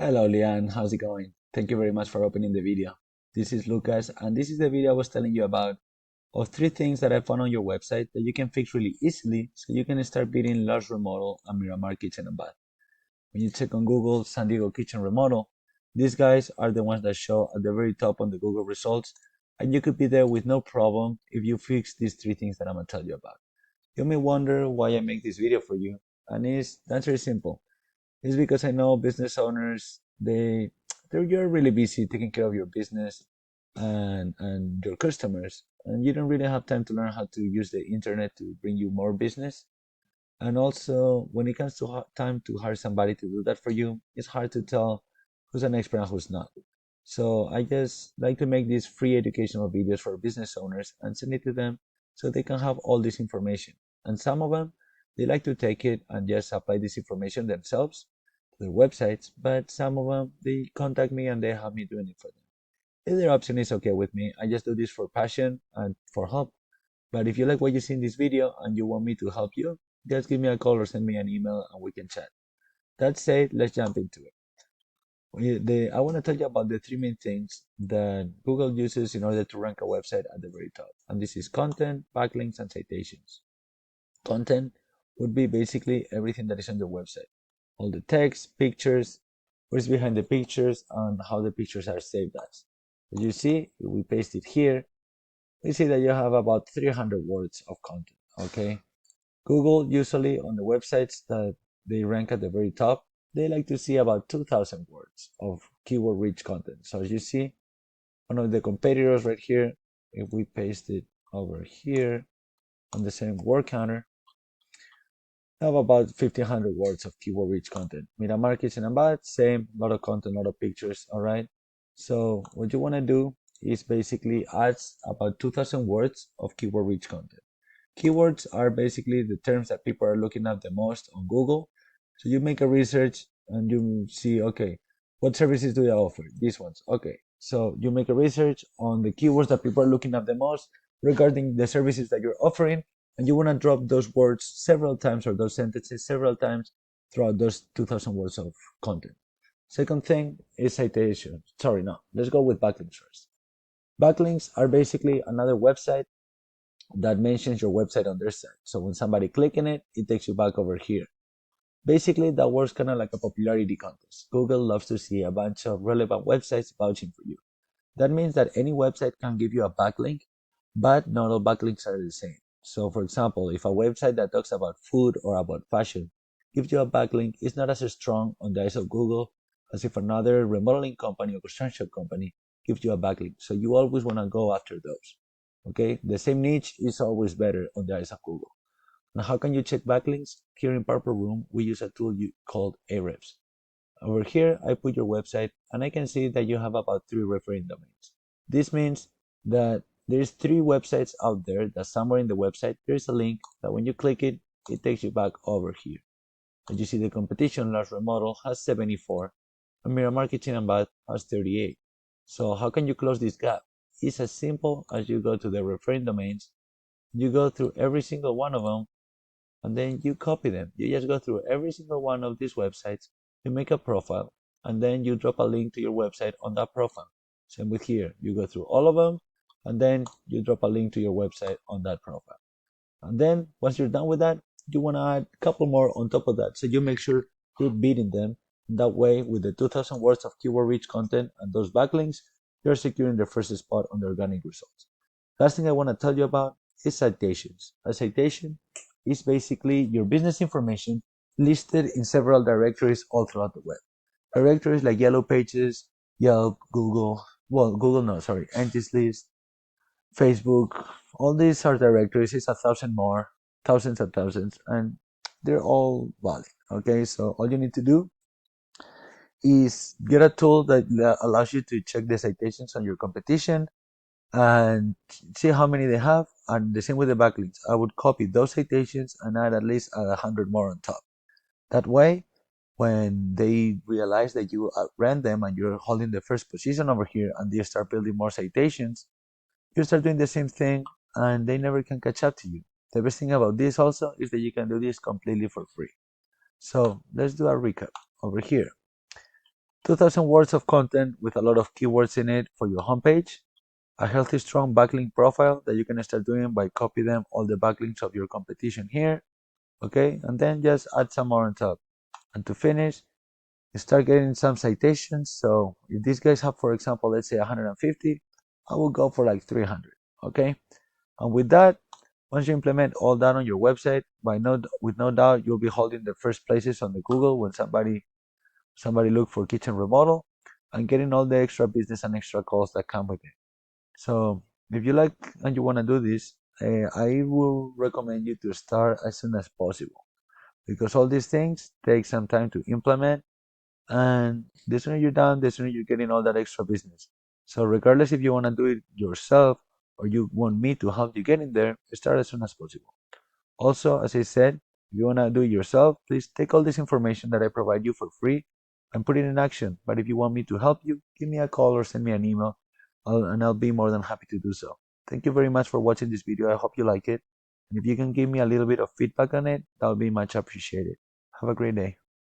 Hello Leanne, how's it going? Thank you very much for opening the video. This is Lucas and this is the video I was telling you about of three things that I found on your website that you can fix really easily so you can start beating Lars Remodel and Miramar Kitchen and Bath. When you check on Google San Diego Kitchen Remodel, these guys are the ones that show at the very top on the Google results, and you could be there with no problem if you fix these three things that I'm gonna tell you about. You may wonder why I make this video for you, and the answer is simple. It's because I know business owners, you're really busy taking care of your business and your customers, and you don't really have time to learn how to use the internet to bring you more business. And also, when it comes to time to hire somebody to do that for you, it's hard to tell who's an expert and who's not. So I just like to make these free educational videos for business owners and send it to them so they can have all this information. And some of them, they like to take it and just apply this information themselves to their websites, but some of them, they contact me and they have me doing it for them. Either option is okay with me. I just do this for passion and for help. But if you like what you see in this video and you want me to help you, just give me a call or send me an email and we can chat. That said, let's jump into it. I want to tell you about the three main things that Google uses in order to rank a website at the very top. And this is content, backlinks, and citations. Content would be basically everything that is on your website. All the text, pictures, what is behind the pictures, and how the pictures are saved as. As you see, if we paste it here, we see that you have about 300 words of content, okay? Google usually on the websites that they rank at the very top, they like to see about 2,000 words of keyword rich content. So as you see, one of the competitors right here, if we paste it over here on the same word counter, have about 1,500 words of keyword rich content. Miramar Kitchen and Bath, same, a lot of content, a lot of pictures, all right? So what you want to do is basically add about 2,000 words of keyword rich content. Keywords are basically the terms that people are looking at the most on Google. So you make a research and you see, okay, what services do they offer? These ones. Okay. So you make a research on the keywords that people are looking at the most regarding the services that you're offering, and you want to drop those words several times or those sentences several times throughout those 2,000 words of content. Second thing is citation. Sorry, no. Let's go with backlinks first. Backlinks are basically another website that mentions your website on their site. So when somebody clicks in it, it takes you back over here. Basically, that works kind of like a popularity contest. Google loves to see a bunch of relevant websites vouching for you. That means that any website can give you a backlink, but not all backlinks are the same. So for example, if a website that talks about food or about fashion gives you a backlink, it's not as strong on the eyes of Google as if another remodeling company or construction company gives you a backlink. So you always want to go after those. Okay, the same niche is always better on the eyes of Google. Now, how can you check backlinks? Here in Purple Room, we use a tool called Ahrefs. Over here, I put your website and I can see that you have about 3 referring domains. This means that there's 3 websites out there that somewhere in the website, there's a link that when you click it, it takes you back over here. As you see, the competition, Lars Remodel, has 74, and Miramar Kitchen and Bath has 38. So how can you close this gap? It's as simple as you go to the referring domains, you go through every single one of them, and then you copy them. You just go through every single one of these websites, you make a profile, and then you drop a link to your website on that profile. Same with here. You go through all of them, and then you drop a link to your website on that profile. And then once you're done with that, you want to add a couple more on top of that. So you make sure you're beating them. That way, with the 2,000 words of keyword rich content and those backlinks, you're securing the first spot on the organic results. Last thing I want to tell you about is citations. A citation is basically your business information listed in several directories all throughout the web. Directories like Yellow Pages, Yelp, Google, well, Google, no, sorry, Angie's List, Facebook, all these are directories. It's 1,000 more, thousands and thousands, and they're all valid. Okay, so all you need to do is get a tool that allows you to check the citations on your competition and see how many they have. And the same with the backlinks. I would copy those citations and add at least 100 more on top. That way, when they realize that you outran them and you're holding the first position over here and they start building more citations, you start doing the same thing and they never can catch up to you. The best thing about this also is that you can do this completely for free. So let's do a recap over here. 2,000 words of content with a lot of keywords in it for your homepage, a healthy, strong backlink profile that you can start doing by copy them all the backlinks of your competition here, okay, and then just add some more on top. And to finish, start getting some citations. So if these guys have, for example, let's say 150, I will go for like 300, okay. And with that, once you implement all that on your website, with no doubt you'll be holding the first places on the Google when somebody look for kitchen remodel, and getting all the extra business and extra calls that come with it. So if you like and you want to do this, I will recommend you to start as soon as possible, because all these things take some time to implement, and the sooner you're done, the sooner you're getting all that extra business. So regardless if you want to do it yourself or you want me to help you get in there, start as soon as possible. Also, as I said, if you want to do it yourself, please take all this information that I provide you for free and put it in action. But if you want me to help you, give me a call or send me an email, and I'll be more than happy to do so. Thank you very much for watching this video. I hope you like it. And if you can give me a little bit of feedback on it, that would be much appreciated. Have a great day.